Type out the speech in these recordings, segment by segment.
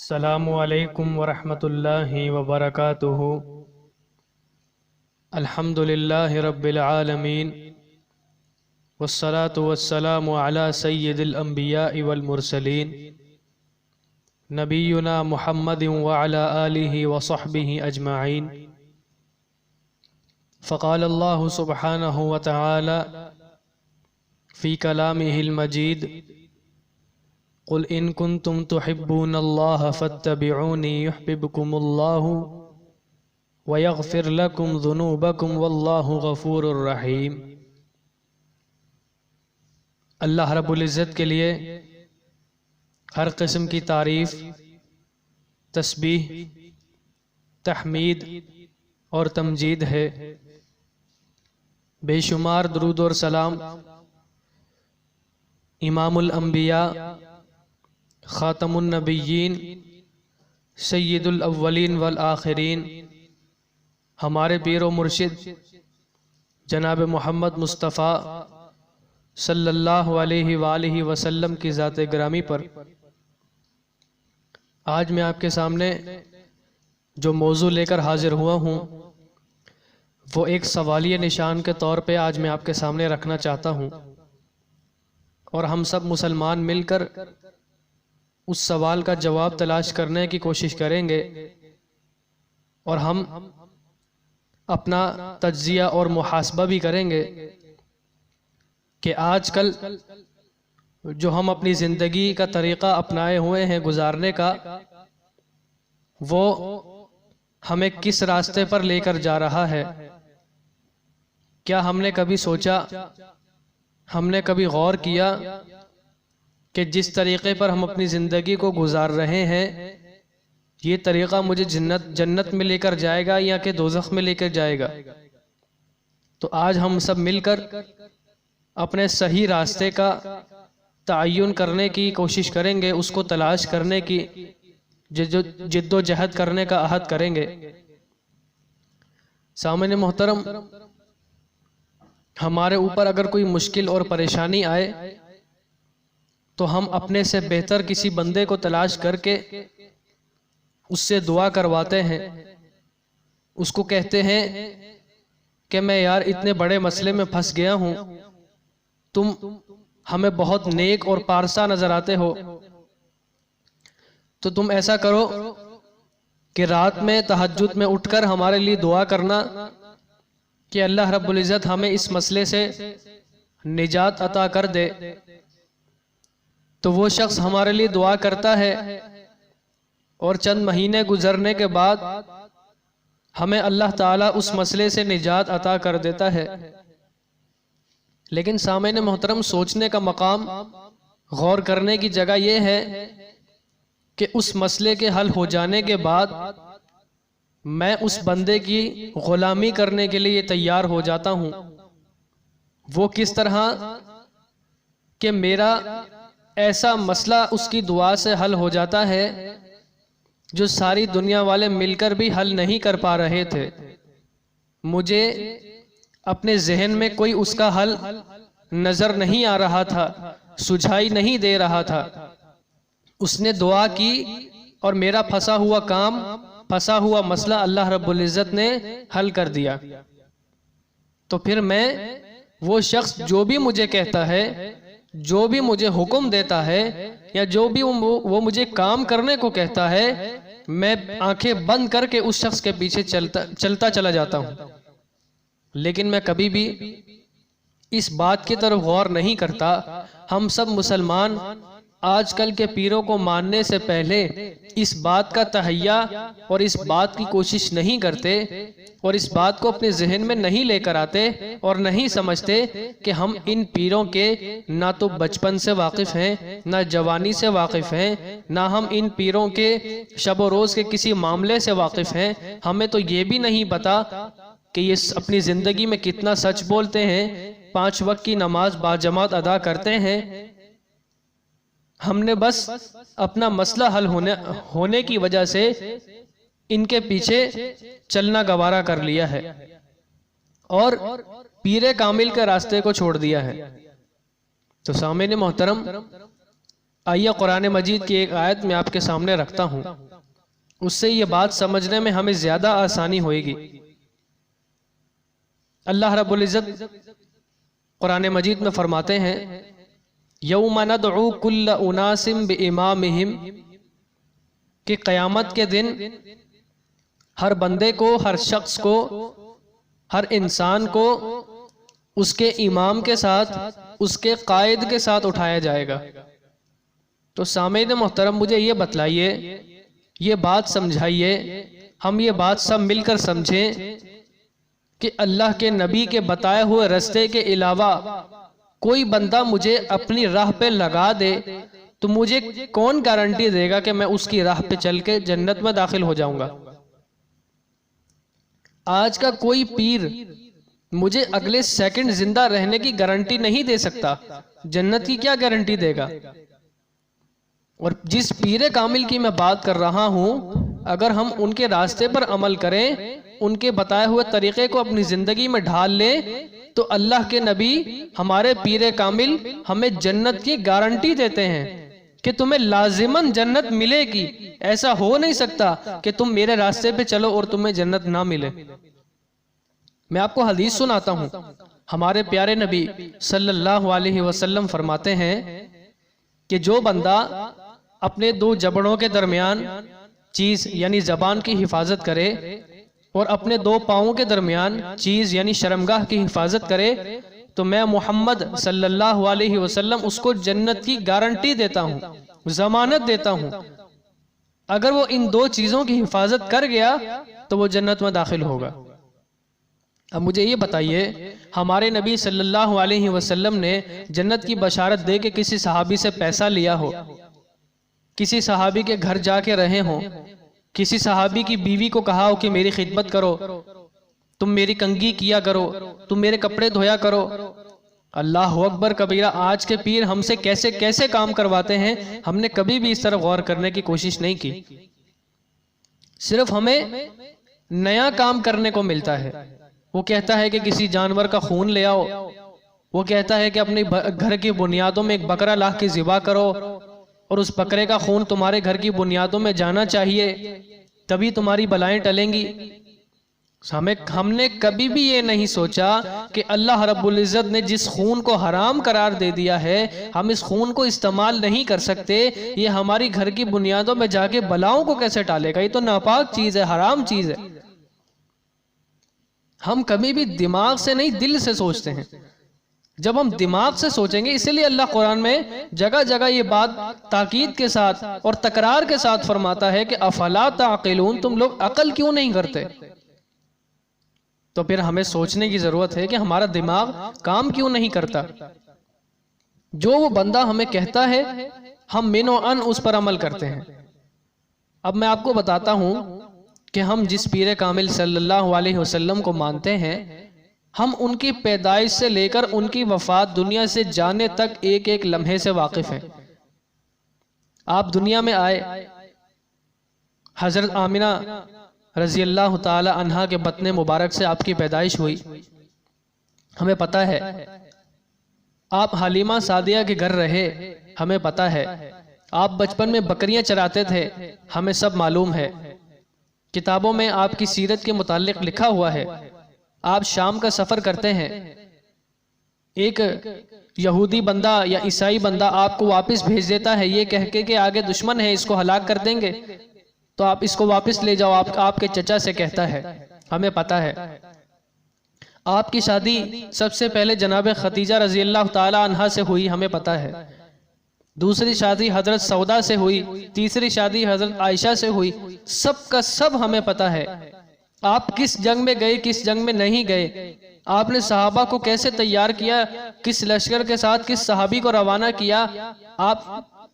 السلام علیکم ورحمۃ اللہ وبرکاتہ۔ الحمد للہ رب العالمین والصلاة والسلام علی سید الانبیاء والمرسلین نبینا محمد وعلی آلہ وصحبہ اجمعین۔ فقال اللہ سبحانہ وتعالی فی کلامہ المجید قل ان کنتم تحبون اللہ فاتبعونی یحببکم اللہ ویغفر لکم ذنوبکم واللہ غفور الرحیم۔ اللہ رب العزت کے لیے ہر قسم کی تعریف، تسبیح، تحمید اور تمجید ہے۔ بے شمار درود اور سلام امام الانبیاء، خاتم النبیین، سید الاولین والآخرین، ہمارے پیر و مرشد جناب محمد مصطفیٰ صلی اللہ علیہ وآلہ وسلم کی ذات گرامی پر آج میں آپ کے سامنے جو موضوع لے کر حاضر ہوا ہوں وہ ایک سوالیہ نشان کے طور پہ آج میں آپ کے سامنے رکھنا چاہتا ہوں، اور ہم سب مسلمان مل کر اس سوال کا جواب تلاش کرنے کی کوشش کریں گے، اور ہم اپنا تجزیہ اور محاسبہ بھی کریں گے کہ آج کل جو ہم اپنی زندگی کا طریقہ اپنائے ہوئے ہیں گزارنے کا، وہ ہمیں کس راستے پر لے کر جا رہا ہے۔ کیا ہم نے کبھی سوچا، ہم نے کبھی غور کیا کہ جس طریقے پر ہم اپنی زندگی کو گزار رہے ہیں یہ طریقہ مجھے جنت میں لے کر جائے گا یا کہ دوزخ میں لے کر جائے گا؟ تو آج ہم سب مل کر اپنے صحیح راستے کا تعین کرنے کی کوشش کریں گے، اس کو تلاش کرنے کی جد و جہد کرنے کا عہد کریں گے۔ سامعین محترم، ہمارے اوپر اگر کوئی مشکل اور پریشانی آئے تو ہم اپنے سے بہتر کسی بندے کو تلاش کر کے اس سے دعا کرواتے ہیں، اس کو کہتے ہیں کہ میں یار اتنے بڑے مسئلے میں پھنس گیا ہوں، تم ہمیں بہت نیک اور پارسا نظر آتے ہو، تو تم ایسا کرو کہ رات میں تہجد میں اٹھ کر ہمارے لیے دعا کرنا کہ اللہ رب العزت ہمیں اس مسئلے سے نجات عطا کر دے۔ تو وہ شخص ہمارے لیے دعا کرتا ہے، اور چند مہینے گزرنے کے بعد ہمیں اللہ تعالیٰ اس مسئلے سے نجات عطا کر دیتا ہے۔ لیکن سامعین محترم، سوچنے کا مقام، غور کرنے کی جگہ یہ ہے کہ اس مسئلے کے حل ہو جانے کے بعد میں اس بندے کی غلامی کرنے کے لیے تیار ہو جاتا ہوں۔ وہ کس طرح کہ میرا ایسا مسئلہ اس کی دعا سے حل ہو جاتا ہے جو ساری دنیا والے مل کر بھی حل نہیں کر پا رہے تھے۔ مجھے اپنے ذہن میں کوئی اس کا حل نظر نہیں آ رہا تھا، سجھائی نہیں دے رہا تھا۔ اس نے دعا کی اور میرا پھنسا ہوا کام، پھنسا ہوا مسئلہ اللہ رب العزت نے حل کر دیا۔ تو پھر میں وہ شخص جو بھی مجھے کہتا ہے، جو بھی مجھے حکم دیتا ہے، یا جو بھی وہ مجھے کام کرنے کو کہتا ہے، میں آنکھیں بند کر کے اس شخص کے پیچھے چلتا چلا جاتا ہوں۔ لیکن میں کبھی بھی اس بات کی طرف غور نہیں کرتا۔ ہم سب مسلمان آج کل کے پیروں کو ماننے سے پہلے اس بات کا تہیہ اور اس بات کی کوشش نہیں کرتے، اور اس بات کو اپنے ذہن میں نہیں لے کر آتے، اور نہیں سمجھتے کہ ہم ان پیروں کے نہ تو بچپن سے واقف ہیں، نہ جوانی سے واقف ہیں، نہ ہم ان پیروں کے شب و روز کے کسی معاملے سے واقف ہیں۔ ہمیں تو یہ بھی نہیں پتا کہ یہ اپنی زندگی میں کتنا سچ بولتے ہیں، 5 وقت کی نماز باجماعت ادا کرتے ہیں۔ ہم نے بس اپنا مسئلہ حل ہونے کی وجہ سے ان کے پیچھے چلنا گوارا کر لیا ہے، اور پیر کامل کے راستے کو چھوڑ دیا ہے۔ تو سامعین محترم، آئیے قرآن مجید کی ایک آیت میں آپ کے سامنے رکھتا ہوں، اس سے یہ بات سمجھنے میں ہمیں زیادہ آسانی ہوئے گی۔ اللہ رب العزت قرآن مجید میں فرماتے ہیں یوم ندعو کل اناس بامامہم، کہ قیامت کے دن ہر بندے کو، ہر شخص کو، ہر انسان کو اس کے امام کے ساتھ، اس کے قائد کے ساتھ اٹھایا جائے گا۔ تو سامعین محترم مجھے یہ بتلائیے، یہ بات سمجھائیے، ہم یہ بات سب مل کر سمجھیں کہ اللہ کے نبی کے بتائے ہوئے راستے کے علاوہ کوئی بندہ مجھے اپنی راہ پہ لگا دے تو مجھے کون گارنٹی دے گا کہ میں اس کی راہ پہ چل کے جنت میں داخل ہو جاؤں گا؟ آج کا کوئی پیر مجھے اگلے سیکنڈ زندہ رہنے کی گارنٹی نہیں دے سکتا، جنت کی کیا گارنٹی دے گا؟ اور جس پیر کامل کی میں بات کر رہا ہوں، اگر ہم ان کے راستے پر عمل کریں، ان کے بتائے ہوئے طریقے کو اپنی زندگی میں ڈھال لیں، تو اللہ کے نبی ہمارے پیر کامل ہمیں جنت کی گارنٹی دیتے ہیں کہ تمہیں لازماً جنت ملے گی۔ ایسا ہو نہیں سکتا کہ تم میرے راستے پہ چلو اور تمہیں جنت نہ ملے۔ میں آپ کو حدیث سناتا ہوں، ہمارے پیارے نبی صلی اللہ علیہ وسلم فرماتے ہیں کہ جو بندہ اپنے دو جبڑوں کے درمیان چیز یعنی زبان کی حفاظت کرے اور اپنے دو پاؤں کے درمیان چیز یعنی شرمگاہ کی حفاظت کرے تو میں محمد صلی اللہ علیہ وسلم اس کو جنت کی گارنٹی دیتا ہوں، ضمانت دیتا ہوں۔ اگر وہ ان دو چیزوں کی حفاظت کر گیا تو وہ جنت میں داخل ہوگا۔ اب مجھے یہ بتائیے، ہمارے نبی صلی اللہ علیہ وسلم نے جنت کی بشارت دے کے کسی صحابی سے پیسہ لیا ہو، کسی صحابی کے گھر جا کے رہے ہوں، کسی صحابی کی بیوی کو کہا ہو کہ میری خدمت کرو، تم میری کنگھی کیا کرو، تم میرے کپڑے دھویا کرو۔ اللہ اکبر کبیرہ، آج کے پیر ہم سے کیسے کیسے کام کرواتے ہیں، ہم نے کبھی بھی اس طرف غور کرنے کی کوشش نہیں کی۔ صرف ہمیں نیا کام کرنے کو ملتا ہے۔ وہ کہتا ہے کہ کسی جانور کا خون لے آؤ، وہ کہتا ہے کہ اپنے گھر کی بنیادوں میں ایک بکرا لاہ کے ذبح کرو اور اس بکرے کا خون تمہارے گھر کی بنیادوں میں جانا چاہیے، تبھی تمہاری بلائیں ٹلیں گی۔ ہم نے کبھی بھی یہ نہیں سوچا کہ اللہ رب العزت نے جس خون کو حرام قرار دے دیا ہے، ہم اس خون کو استعمال نہیں کر سکتے، یہ ہماری گھر کی بنیادوں میں جا کے بلاؤں کو کیسے ٹالے گا؟ یہ تو ناپاک چیز ہے، حرام چیز ہے۔ ہم کبھی بھی دماغ سے نہیں، دل سے سوچتے ہیں۔ جب ہم دماغ سے سوچیں گے، اسی لیے اللہ قرآن میں جگہ جگہ یہ بات تاکید کے ساتھ اور تکرار کے ساتھ فرماتا ہے کہ افلا تعقلون، تم لوگ عقل کیوں نہیں کرتے؟ تو پھر ہمیں سوچنے کی ضرورت ہے کہ ہمارا دماغ کام کیوں نہیں کرتا۔ جو وہ بندہ ہمیں کہتا ہے ہم من و ان اس پر عمل کرتے ہیں۔ اب میں آپ کو بتاتا ہوں کہ ہم جس پیر کامل صلی اللہ علیہ وسلم کو مانتے ہیں، ہم ان کی پیدائش سے لے کر ان کی وفات دنیا سے جانے تک ایک ایک لمحے سے واقف ہیں۔ آپ دنیا میں آئے، حضرت آمنہ رضی اللہ تعالی عنہا کے بطن مبارک سے آپ کی پیدائش ہوئی، ہمیں پتہ ہے۔ آپ حلیمہ سعدیہ کے گھر رہے، ہمیں پتہ ہے۔ آپ بچپن میں بکریاں چراتے تھے، ہمیں سب معلوم ہے۔ کتابوں میں آپ کی سیرت کے متعلق لکھا ہوا ہے۔ آپ شام کا سفر کرتے ہیں، ایک یہودی بندہ یا عیسائی بندہ آپ کو واپس بھیج دیتا ہے یہ کہہ کے کہ آگے دشمن ہے، اس کو ہلاک کر دیں گے، تو آپ اس کو واپس لے جاؤ، آپ کے چچا سے کہتا ہے، ہمیں پتہ ہے۔ آپ کی شادی سب سے پہلے جناب خدیجہ رضی اللہ تعالی عنہا سے ہوئی، ہمیں پتہ ہے۔ دوسری شادی حضرت سودا سے ہوئی، تیسری شادی حضرت عائشہ سے ہوئی، سب کا سب ہمیں پتہ ہے۔ آپ کس جنگ میں گئے، کس جنگ میں نہیں گئے، آپ نے صحابہ کو کیسے تیار کیا، کس لشکر کے ساتھ کس صحابی کو روانہ کیا، آپ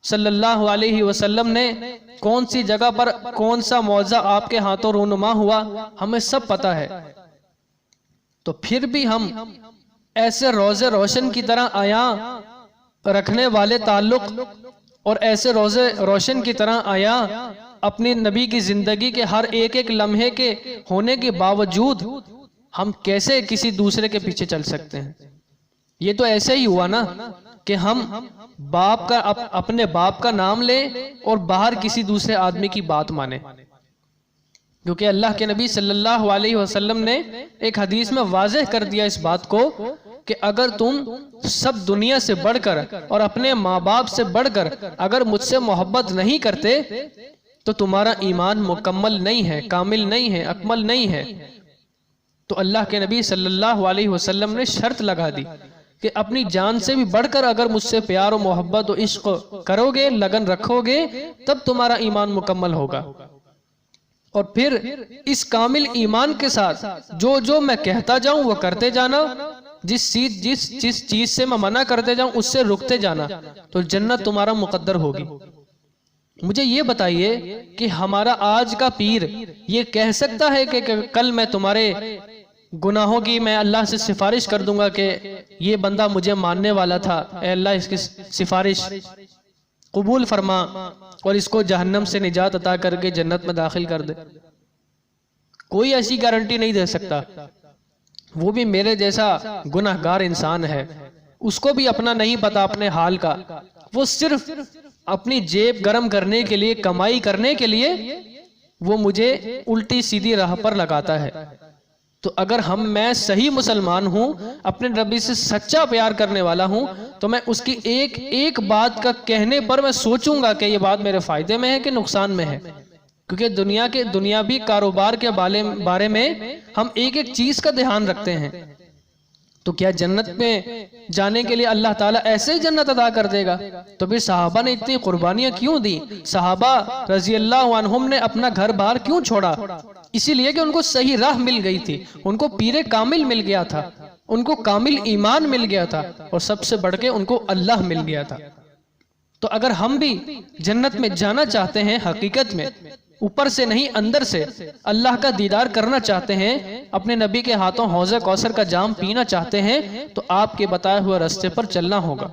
صلی اللہ علیہ وسلم نے کون سی جگہ پر کون سا معجزہ آپ کے ہاتھوں رونما ہوا، ہمیں سب پتہ ہے۔ تو پھر بھی ہم ایسے روزے روشن کی طرح آیا رکھنے والے تعلق اور ایسے روزے روشن کی طرح آیا اپنی نبی کی زندگی کے ہر ایک ایک لمحے کے ہونے کے باوجود ہم کیسے کسی دوسرے کے پیچھے چل سکتے ہیں؟ یہ تو ایسے ہی ہوا نا کہ ہم اپنے باپ کا نام لیں اور باہر کسی دوسرے آدمی کی بات مانیں، کیونکہ اللہ کے نبی صلی اللہ علیہ وسلم نے ایک حدیث میں واضح کر دیا اس بات کو کہ اگر تم سب دنیا سے بڑھ کر اور اپنے ماں باپ سے بڑھ کر اگر مجھ سے محبت نہیں کرتے تو تمہارا ایمان مکمل نہیں ہے، کامل نہیں ہے، اکمل نہیں ہے۔ تو اللہ کے نبی صلی اللہ علیہ وسلم نے شرط لگا دی کہ اپنی جان سے بھی بڑھ کر اگر مجھ سے پیار و محبت و عشق کرو گے، لگن رکھو گے، تب تمہارا ایمان مکمل ہوگا۔ اور پھر اس کامل ایمان کے ساتھ جو میں کہتا جاؤں وہ کرتے جانا، جس چیز سے میں منع کرتے جاؤں اس سے رکتے جانا، تو جنت تمہارا مقدر ہوگی۔ مجھے یہ بتائیے کہ ہمارا آج کا پیر یہ کہہ سکتا ہے کہ کل میں تمہارے گناہوں کی میں اللہ سے سفارش کر دوں گا کہ یہ بندہ مجھے ماننے والا تھا، اے اللہ اس کی سفارش قبول فرما اور اس کو جہنم سے نجات عطا کر کے جنت میں داخل کر دے؟ کوئی ایسی گارنٹی نہیں دے سکتا۔ وہ بھی میرے جیسا گناہگار انسان ہے، اس کو بھی اپنا نہیں پتا اپنے حال کا، وہ صرف اپنی جیب گرم کرنے کے لیے، کمائی کرنے کے لیے وہ مجھے الٹی سیدھی راہ پر لگاتا ہے۔ تو اگر میں صحیح مسلمان ہوں، اپنے ربی سے سچا پیار کرنے والا ہوں، تو میں اس کی ایک بات کا کہنے پر میں سوچوں گا کہ یہ بات میرے فائدے میں ہے کہ نقصان میں ہے، کیونکہ دنیاوی کاروبار کے بارے میں ہم ایک چیز کا دھیان رکھتے ہیں۔ تو کیا جنت میں جانے کے لیے اللہ تعالیٰ ایسے ہی جنت عطا کر دے گا؟ تو پھر صحابہ نے اتنی قربانیاں کیوں دی؟ صحابہ رضی اللہ عنہم نے اپنا گھر بار کیوں چھوڑا؟ اسی لیے کہ ان کو صحیح راہ مل گئی تھی، ان کو پیر کامل مل گیا تھا، ان کو کامل ایمان مل گیا تھا، اور سب سے بڑھ کے ان کو اللہ مل گیا تھا۔ تو اگر ہم بھی جنت میں جانا چاہتے ہیں، حقیقت میں اوپر سے نہیں اندر سے اللہ کا دیدار کرنا چاہتے ہیں، اپنے نبی کے ہاتھوں حوض کوثر کا جام پینا چاہتے ہیں، تو آپ کے بتائے ہوئے راستے پر چلنا ہوگا،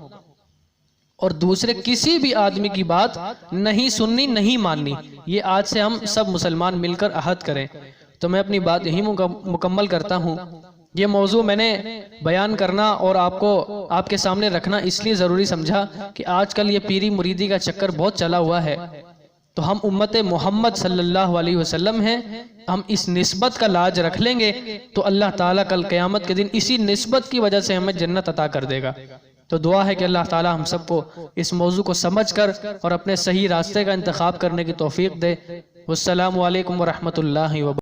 اور دوسرے کسی بھی آدمی کی بات نہیں سننی، نہیں ماننی۔ یہ آج سے ہم سب مسلمان مل کر عہد کریں۔ تو میں اپنی بات یہی مکمل کرتا ہوں۔ یہ موضوع میں نے بیان کرنا اور آپ کے سامنے رکھنا اس لیے ضروری سمجھا کہ آج کل یہ پیری مریدی کا چکر بہت چلا ہوا ہے۔ تو ہم امت محمد صلی اللہ علیہ وسلم ہیں، ہم اس نسبت کا لاج رکھ لیں گے تو اللہ تعالیٰ کل قیامت کے دن اسی نسبت کی وجہ سے ہمیں جنت عطا کر دے گا۔ تو دعا ہے کہ اللہ تعالیٰ ہم سب کو اس موضوع کو سمجھ کر اور اپنے صحیح راستے کا انتخاب کرنے کی توفیق دے۔ والسلام علیکم ورحمۃ اللہ وبرکاتہ۔